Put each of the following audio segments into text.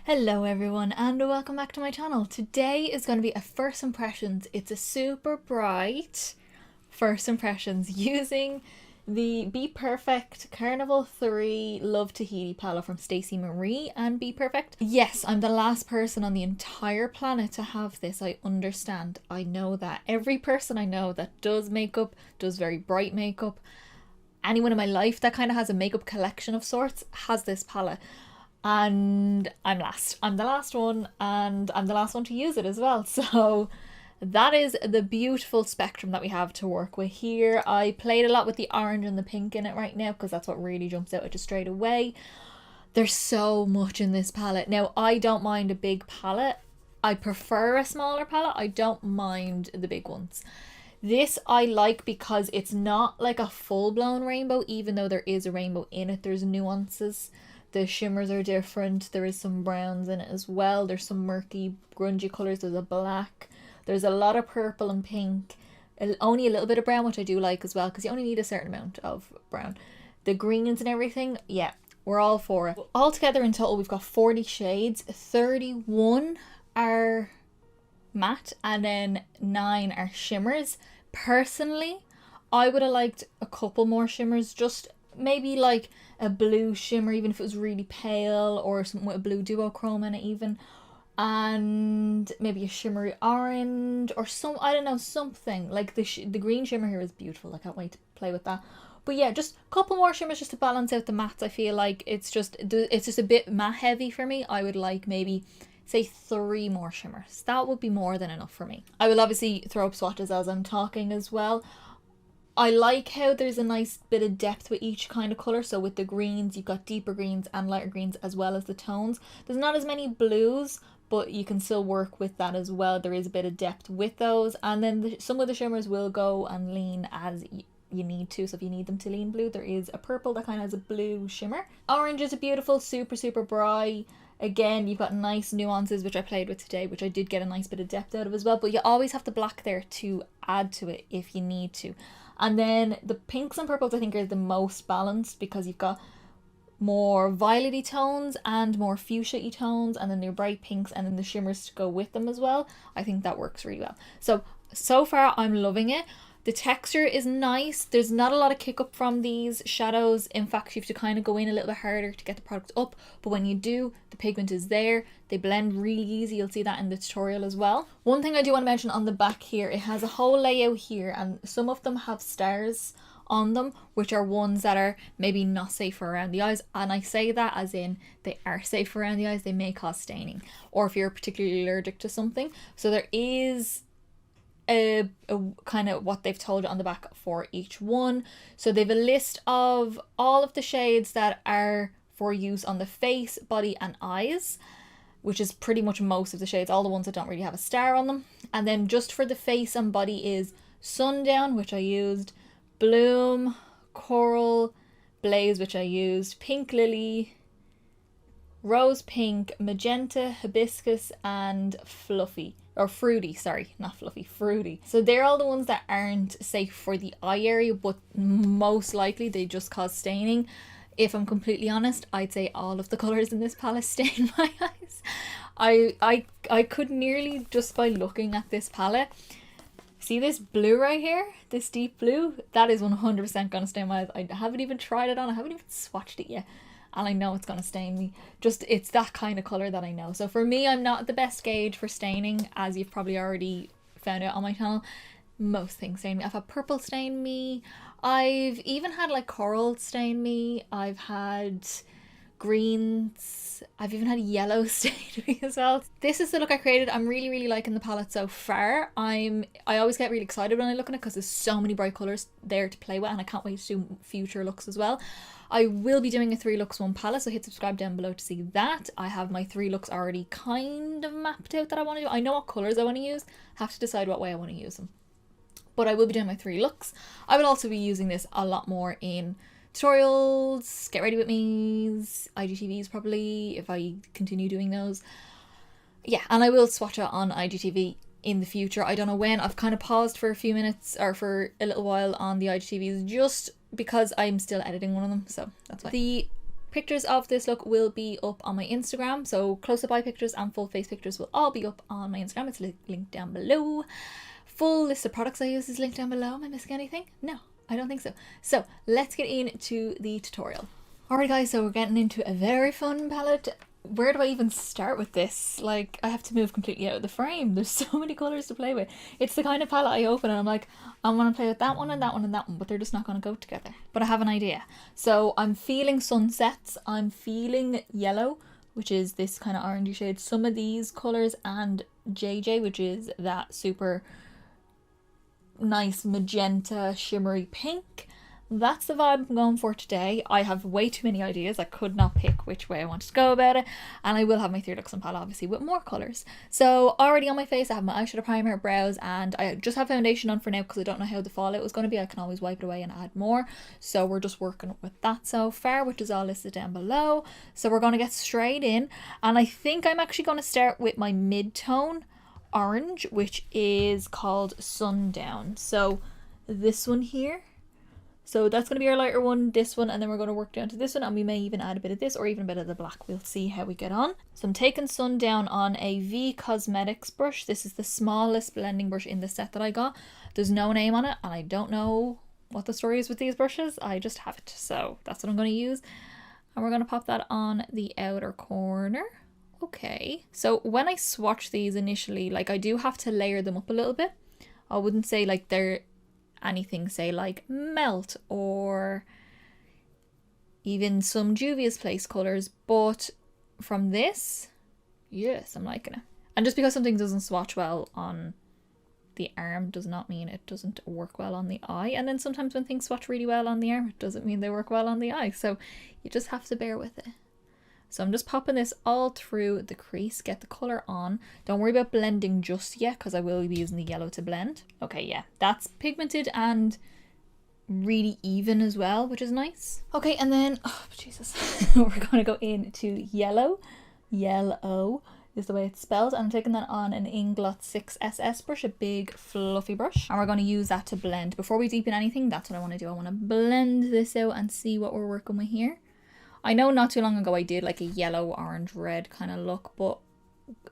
Hello everyone and welcome back to my channel. Today is going to be a first impressions. It's a super bright first impressions using the BPerfect Carnival 3 Love Tahiti palette from Stacey Marie and BPerfect. Yes, I'm the last person on the entire planet to have this. I understand. I know that every person I know that does makeup, does very bright makeup, anyone in my life that kind of has a makeup collection of sorts has this palette. And I'm last. I'm the last one, and I'm the last one to use it as well. So that is the beautiful spectrum that we have to work with here. I played a lot with the orange and the pink in it right now because that's what really jumps out at you straight away. There's so much in this palette. Now, I don't mind a big palette. I prefer a smaller palette. I don't mind the big ones. This I like because it's not like a full-blown rainbow, even though there is a rainbow in it. There's nuances. The shimmers are different. There is some browns in it as well. There's some murky, grungy colours. There's a black. There's a lot of purple and pink. Only a little bit of brown, which I do like as well, because you only need a certain amount of brown. The greens and everything, yeah, we're all for it. Altogether in total, we've got 40 shades. 31 are matte, and then 9 are shimmers. Personally, I would have liked a couple more shimmers, just maybe like a blue shimmer, even if it was really pale, or something with a blue duochrome in it even, and maybe a shimmery orange or some, I don't know, something like the green shimmer here is beautiful. I can't wait to play with that. But yeah, just a couple more shimmers just to balance out the mattes. I feel like it's just a bit matte heavy for me. I would like maybe say 3 more shimmers. That would be more than enough for me. I will obviously throw up swatches as I'm talking as well. I like how there's a nice bit of depth with each kind of colour. So with the greens, you've got deeper greens and lighter greens as well as the tones. There's not as many blues, but you can still work with that as well. There is a bit of depth with those. And then some of the shimmers will go and lean as you need to. So if you need them to lean blue, there is a purple that kind of has a blue shimmer. Orange is a beautiful, super, super bright. Again, you've got nice nuances, which I played with today, which I did get a nice bit of depth out of as well. But you always have the black there to add to it if you need to. And then the pinks and purples I think are the most balanced, because you've got more violet-y tones and more fuchsia-y tones, and then your bright pinks and then the shimmers to go with them as well. I think that works really well. So far I'm loving it. The texture is nice. There's not a lot of kick up from these shadows. In fact, you have to kind of go in a little bit harder to get the product up. But when you do, the pigment is there. They blend really easy. You'll see that in the tutorial as well. One thing I do want to mention on the back here, it has a whole layout here, and some of them have stars on them, which are ones that are maybe not safe for around the eyes. And I say that as in they are safe for around the eyes. They may cause staining, or if you're particularly allergic to something. So there is a kind of what they've told you on the back for each one. So they've a list of all of the shades that are for use on the face, body and eyes, which is pretty much most of the shades, all the ones that don't really have a star on them. And then just for the face and body is Sundown, which I used, Bloom, Coral, Blaze, which I used, Pink Lily, Rose Pink, Magenta, Hibiscus and Fluffy. Or Fruity, sorry, not Fluffy, Fruity. So they're all the ones that aren't safe for the eye area, but most likely they just cause staining. If I'm completely honest, I'd say all of the colours in this palette stain my eyes. I could nearly, just by looking at this palette, see this blue right here, this deep blue, that is 100% going to stain my eyes. I haven't even tried it on, I haven't even swatched it yet. And I know it's going to stain me. Just, it's that kind of colour that I know. So for me, I'm not the best gauge for staining, as you've probably already found out on my channel. Most things stain me. I've had purple stain me. I've even had like coral stain me. I've had greens. I've even had yellow stain me as well. This is the look I created. I'm really, really liking the palette so far. I always get really excited when I look at it because there's so many bright colours there to play with, and I can't wait to do future looks as well. I will be doing a 3 looks 1 palette, so hit subscribe down below to see that. I have my 3 looks already kind of mapped out that I want to do. I know what colours I want to use. Have to decide what way I want to use them. But I will be doing my 3 looks. I will also be using this a lot more in tutorials, get ready with me's, IGTVs probably, if I continue doing those. Yeah, and I will swatch it on IGTV in the future. I don't know when. I've kind of paused for a few minutes or for a little while on the IGTVs just because I'm still editing one of them, so that's why. The Pictures of this look will be up on my Instagram, so close-up eye pictures and full face pictures will all be up on my Instagram. It's linked down below. Full list of products I use is linked down below. Am I missing anything? No, I don't think so. So let's get into the tutorial. Alright guys, so we're getting into a very fun palette. Where do I even start with this? Like, I have to move completely out of the frame. There's so many colours to play with. It's the kind of palette I open and I'm like, I want to play with that one and that one and that one, but they're just not going to go together. But I have an idea. So I'm feeling sunsets. I'm feeling yellow, which is this kind of orangey shade. Some of these colours, and JJ, which is that super nice magenta shimmery pink. That's the vibe I'm going for today. I have way too many ideas. I could not pick which way I wanted to go about it, and I will have my 3 looks on palette obviously with more colours. So already on my face I have my eyeshadow, primer, brows, and I just have foundation on for now because I don't know how the fallout was going to be. I can always wipe it away and add more, so we're just working with that so far, which is all listed down below. So we're going to get straight in, and I think I'm actually going to start with my mid-tone orange, which is called Sundown. So this one here. So that's going to be our lighter one, this one, and then we're going to work down to this one, and we may even add a bit of this or even a bit of the black. We'll see how we get on. So I'm taking Sundown on a V Cosmetics brush. This is the smallest blending brush in the set that I got. There's no name on it, and I don't know what the story is with these brushes. I just have it, so that's what I'm going to use. And we're going to pop that on the outer corner. Okay, so when I swatch these initially, like, I do have to layer them up a little bit. I wouldn't say like they're anything, say like Melt or even some Juvia's Place colours, but from this, yes, I'm liking it. And just because something doesn't swatch well on the arm does not mean it doesn't work well on the eye, and then sometimes when things swatch really well on the arm, it doesn't mean they work well on the eye, so you just have to bear with it. So I'm just popping this all through the crease, get the colour on. Don't worry about blending just yet because I will be using the yellow to blend. Okay, yeah, that's pigmented and really even as well, which is nice. Okay, and then, oh Jesus, we're going to go into yellow. Yellow is the way it's spelled. And I'm taking that on an Inglot 6SS brush, a big fluffy brush. And we're going to use that to blend. Before we deepen anything, that's what I want to do. I want to blend this out and see what we're working with here. I know not too long ago I did like a yellow, orange, red kind of look, but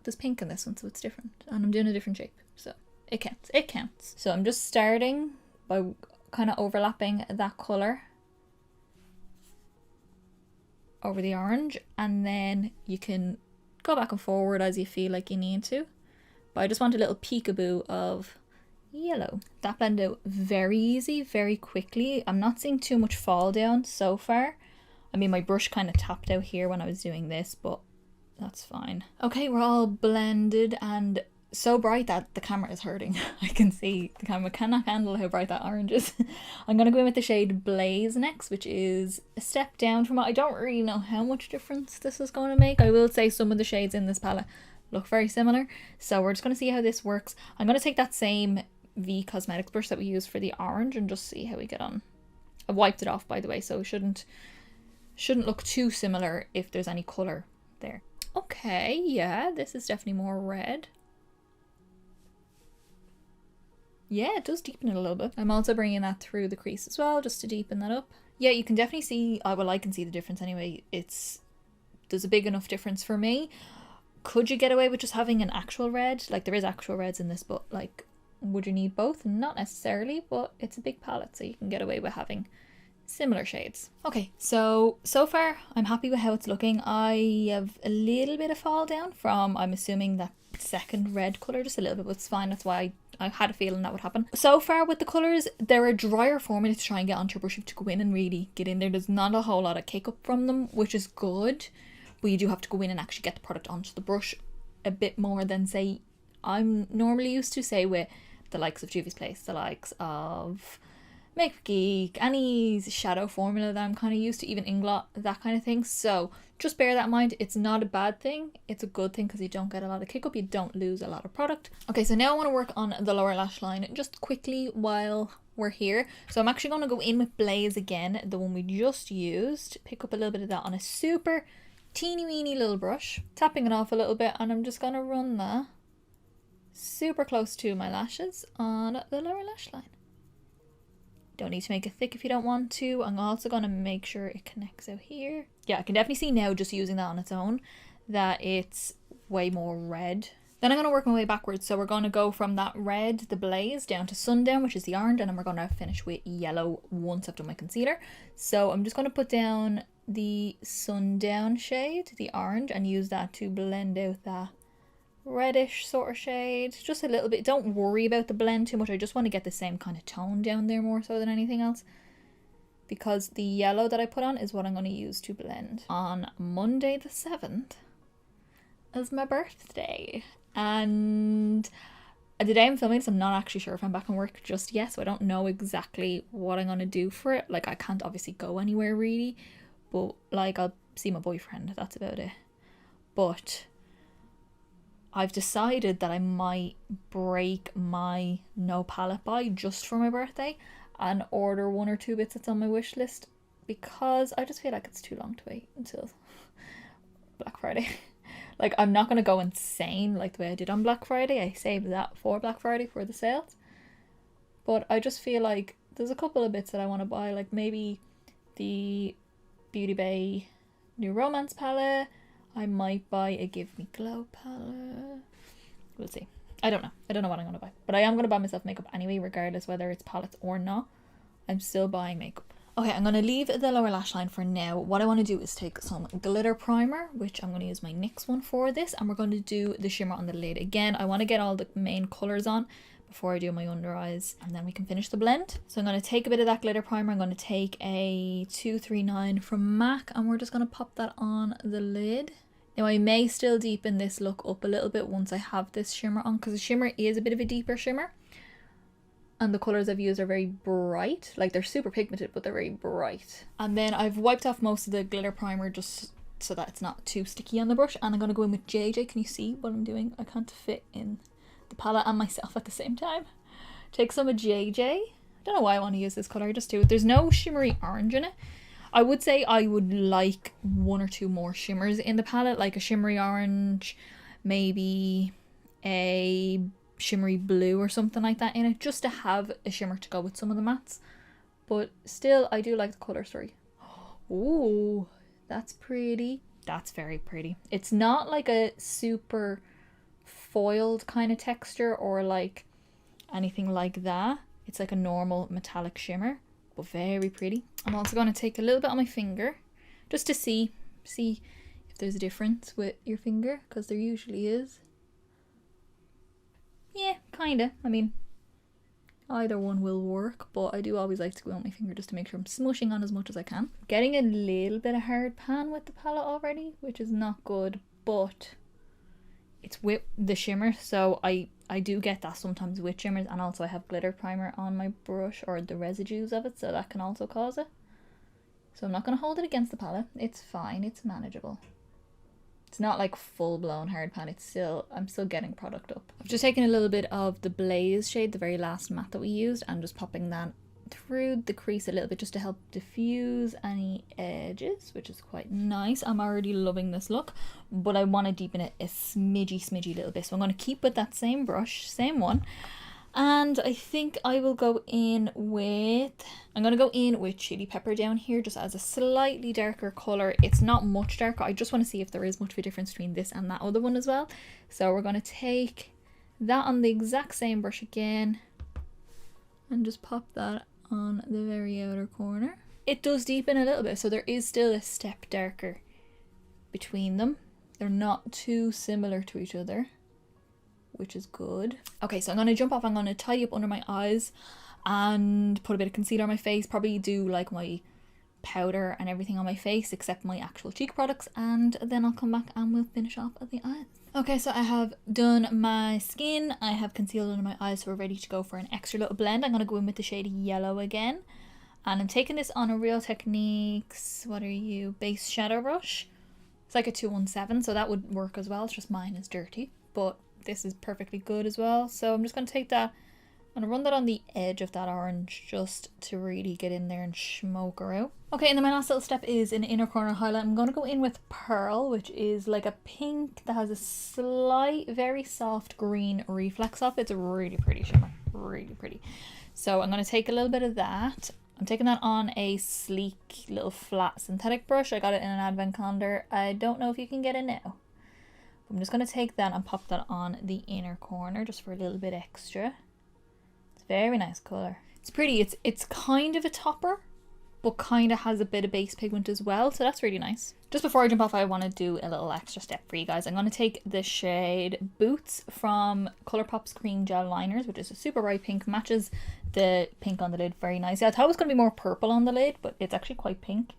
there's pink in this one, so it's different. And I'm doing a different shape, so it counts. It counts. So I'm just starting by kind of overlapping that colour over the orange, and then you can go back and forward as you feel like you need to. But I just want a little peekaboo of yellow. That blended out very easy, very quickly. I'm not seeing too much fall down so far. I mean, my brush kind of tapped out here when I was doing this, but that's fine. Okay, we're all blended and so bright that the camera is hurting. I can see the camera cannot handle how bright that orange is. I'm going to go in with the shade Blaze next, which is a step down from it. I don't really know how much difference this is going to make. I will say some of the shades in this palette look very similar. So we're just going to see how this works. I'm going to take that same V Cosmetics brush that we used for the orange and just see how we get on. I wiped it off, by the way, so it shouldn't look too similar if there's any colour there. Okay, yeah, this is definitely more red. Yeah, it does deepen it a little bit. I'm also bringing that through the crease as well, just to deepen that up. Yeah, you can definitely see, well, I can see the difference anyway. There's a big enough difference for me. Could you get away with just having an actual red? Like, there is actual reds in this, but like, would you need both? Not necessarily, but it's a big palette, so you can get away with having similar shades. Okay, so far I'm happy with how it's looking. I have a little bit of fall down from, I'm assuming, that second red colour, just a little bit, but it's fine. That's why I had a feeling that would happen. So far with the colours, they're a drier formula to try and get onto your brush. You have to go in and really get in there. There's not a whole lot of cake up from them, which is good, but you do have to go in and actually get the product onto the brush a bit more than, say, I'm normally used to, say, with the likes of Juvia's Place, the likes of Makeup Geek, any shadow formula that I'm kind of used to, even Inglot, that kind of thing. So just bear that in mind. It's not a bad thing. It's a good thing because you don't get a lot of kick up. You don't lose a lot of product. Okay, so now I want to work on the lower lash line just quickly while we're here. So I'm actually going to go in with Blaze again, the one we just used. Pick up a little bit of that on a super teeny weeny little brush, tapping it off a little bit, and I'm just going to run that super close to my lashes on the lower lash line. Don't need to make it thick if you don't want to. I'm also going to make sure it connects out here. Yeah, I can definitely see now just using that on its own that it's way more red. Then I'm going to work my way backwards. So we're going to go from that red, the Blaze, down to Sundown, which is the orange, and then we're going to finish with yellow once I've done my concealer. So I'm just going to put down the Sundown shade, the orange, and use that to blend out that reddish sort of shade. Just a little bit. Don't worry about the blend too much. I just want to get the same kind of tone down there more so than anything else. Because the yellow that I put on is what I'm going to use to blend. On Monday the 7th is my birthday. And the day I'm filming this, I'm not actually sure if I'm back in work just yet, so I don't know exactly what I'm going to do for it. Like, I can't obviously go anywhere really, but like, I'll see my boyfriend, that's about it. But I've decided that I might break my no palette buy just for my birthday and order 1 or 2 bits that's on my wish list, because I just feel like it's too long to wait until Black Friday. Like, I'm not going to go insane like the way I did on Black Friday. I saved that for Black Friday for the sales. But I just feel like there's a couple of bits that I want to buy. Like maybe the Beauty Bay New Romance palette. I might buy a Give Me Glow palette. We'll see. I don't know. I don't know what I'm going to buy. But I am going to buy myself makeup anyway, regardless whether it's palettes or not. I'm still buying makeup. Okay, I'm going to leave the lower lash line for now. What I want to do is take some glitter primer, which I'm going to use my NYX one for this. And we're going to do the shimmer on the lid. Again, I want to get all the main colours on before I do my under eyes. And then we can finish the blend. So I'm going to take a bit of that glitter primer. I'm going to take a 239 from MAC. And we're just going to pop that on the lid. Now I may still deepen this look up a little bit once I have this shimmer on, because the shimmer is a bit of a deeper shimmer. And the colours I've used are very bright. Like, they're super pigmented, but they're very bright. And then I've wiped off most of the glitter primer just so that it's not too sticky on the brush. And I'm going to go in with JJ. Can you see what I'm doing? I can't fit in the palette and myself at the same time. Take some of JJ. I don't know why I want to use this colour. I just do it. There's no shimmery orange in it. I would say I would like 1 or 2 more shimmers in the palette. Like a shimmery orange, maybe a shimmery blue or something like that in it, just to have a shimmer to go with some of the mattes. But still, I do like the colour story. Ooh, that's pretty. That's very pretty. It's not like a super foiled kind of texture or like anything like that. It's like a normal metallic shimmer, but very pretty. I'm also going to take a little bit on my finger just to see if there's a difference with your finger, because there usually is. Yeah, kinda. I mean, either one will work, but I do always like to go on my finger just to make sure I'm smushing on as much as I can. Getting a little bit of hard pan with the palette already, which is not good, but it's with the shimmer, so I do get that sometimes with shimmers, and also I have glitter primer on my brush, or the residues of it, so that can also cause it. So I'm not going to hold it against the palette. It's fine, it's manageable. It's not like full-blown hard pan, I'm still getting product up. I've just taken a little bit of the Blaze shade, the very last matte that we used, and just popping that through the crease a little bit just to help diffuse any edges, which is quite nice. I'm already loving this look, but I want to deepen it a smidgy little bit. So I'm going to keep with that same brush, same one. And I think I will go in with, I'm going to go in with Chili Pepper down here just as a slightly darker colour. It's not much darker. I just want to see if there is much of a difference between this and that other one as well. So we're going to take that on the exact same brush again and just pop that on the very outer corner. It does deepen a little bit, so there is still a step darker between them. They're not too similar to each other, which is good. Okay, so I'm going to jump off. I'm going to tidy up under my eyes and put a bit of concealer on my face. Probably do like my powder and everything on my face except my actual cheek products, and then I'll come back and we'll finish off at the eyes. Okay, so I have done my skin. I have concealed under my eyes, so we're ready to go for an extra little blend. I'm going to go in with the shade Yellow again. And I'm taking this on a Real Techniques, what are you, base shadow brush. It's like a 217, so that would work as well. It's just mine is dirty, but this is perfectly good as well. So I'm just going to take that and run that on the edge of that orange just to really get in there and smoke her out. Okay, and then my last little step is an inner corner highlight. I'm going to go in with Pearl, which is like a pink that has a slight, very soft green reflex off. It's a really pretty shimmer, really pretty. So I'm going to take a little bit of that. I'm taking that on a sleek little flat synthetic brush. I got it in an advent calendar. I don't know if you can get it now. I'm just going to take that and pop that on the inner corner just for a little bit extra. It's a very nice colour. It's pretty. It's kind of a topper, but kind of has a bit of base pigment as well, so that's really nice. Just before I jump off, I want to do a little extra step for you guys. I'm going to take the shade Boots from Colourpop's Cream Gel Liners, which is a super bright pink, matches the pink on the lid very nicely. I thought it was going to be more purple on the lid, but it's actually quite pink.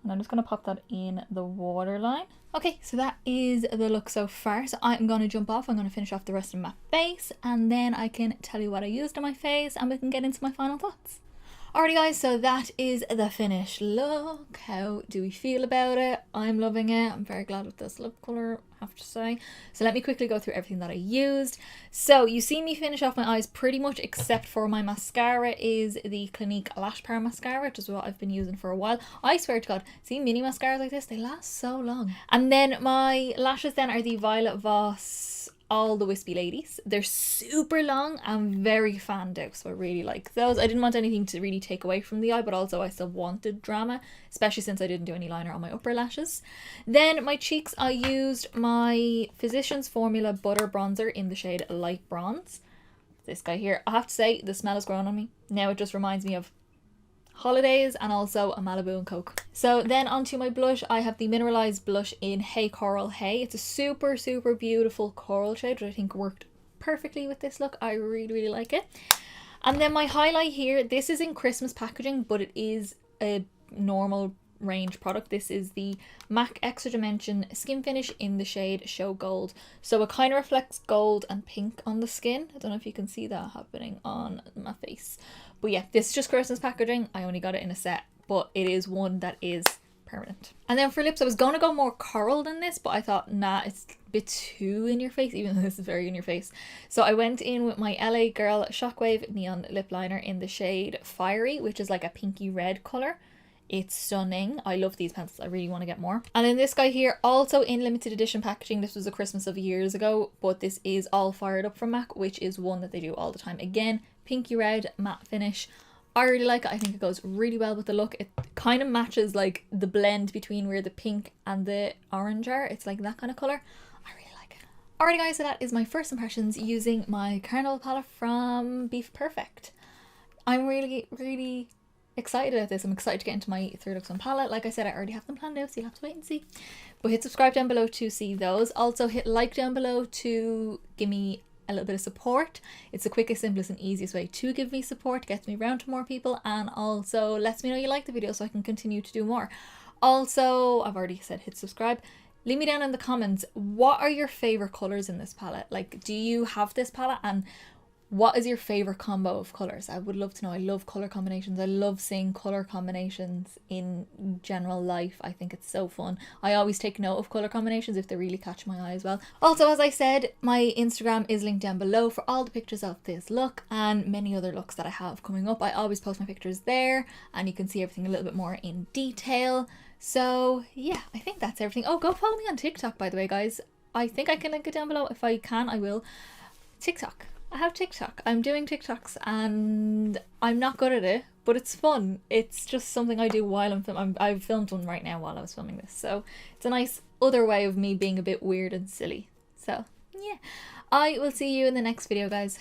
And I'm just going to pop that in the waterline. Okay, so that is the look so far. So I'm going to jump off. I'm going to finish off the rest of my face, and then I can tell you what I used on my face, and we can get into my final thoughts. Alrighty guys, so that is the finished look. How do we feel about it? I'm loving it. I'm very glad with this lip colour, I have to say. So let me quickly go through everything that I used. So you see me finish off my eyes pretty much, except for my mascara is the Clinique Lash Power Mascara, which is what I've been using for a while. I swear to God, see mini mascaras like this, they last so long. And then my lashes then are the Violet Voss All the Wispy Ladies. They're super long and very fanned out, so I really like those. I didn't want anything to really take away from the eye, but also I still wanted drama, especially since I didn't do any liner on my upper lashes. Then my cheeks, I used my Physicians Formula Butter Bronzer in the shade Light Bronze. This guy here, I have to say, the smell has grown on me. Now it just reminds me of holidays and also a Malibu and Coke. So then onto my blush, I have the Mineralize blush in Hey Coral Hey. It's a super beautiful coral shade, which I think worked perfectly with this look. I really like it. And then my highlight here, this is in Christmas packaging, but it is a normal range product. This is the MAC Extra Dimension Skin Finish in the shade Show Gold. So it kind of reflects gold and pink on the skin. I don't know if you can see that happening on my face. But yeah, this is just Christmas packaging. I only got it in a set, but it is one that is permanent. And then for lips, I was going to go more coral than this, but I thought, nah, it's a bit too in your face, even though this is very in your face. So I went in with my LA Girl Shockwave Neon Lip Liner in the shade Fiery, which is like a pinky red colour. It's stunning. I love these pencils. I really want to get more. And then this guy here, also in limited edition packaging. This was a Christmas of years ago, but this is All Fired Up from MAC, which is one that they do all the time. Again, pinky red matte finish. I really like it. I think it goes really well with the look. It kind of matches like the blend between where the pink and the orange are. It's like that kind of colour. I really like it. Alrighty guys, so that is my first impressions using my Carnival palette from BPerfect. I'm really excited about this. I'm excited to get into my 3 looks on palette. Like I said, I already have them planned out, so you'll have to wait and see. But hit subscribe down below to see those. Also hit like down below to give me a little bit of support. It's the quickest, simplest and easiest way to give me support, gets me around to more people, and also lets me know you like the video so I can continue to do more. Also, I've already said hit subscribe. Leave me down in the comments, what are your favorite colors in this palette? Like, do you have this palette, and what is your favorite combo of colors? I would love to know. I love color combinations. I love seeing color combinations in general life. I think it's so fun. I always take note of color combinations if they really catch my eye as well. Also, as I said, my Instagram is linked down below for all the pictures of this look and many other looks that I have coming up. I always post my pictures there and you can see everything a little bit more in detail. So yeah, I think that's everything. Oh, go follow me on TikTok, by the way, guys. I think I can link it down below. If I can, I will. TikTok. I have TikTok. I'm doing TikToks and I'm not good at it, but it's fun. It's just something I do while I'm filming. I've filmed one right now while I was filming this. So it's a nice other way of me being a bit weird and silly. So yeah, I will see you in the next video, guys.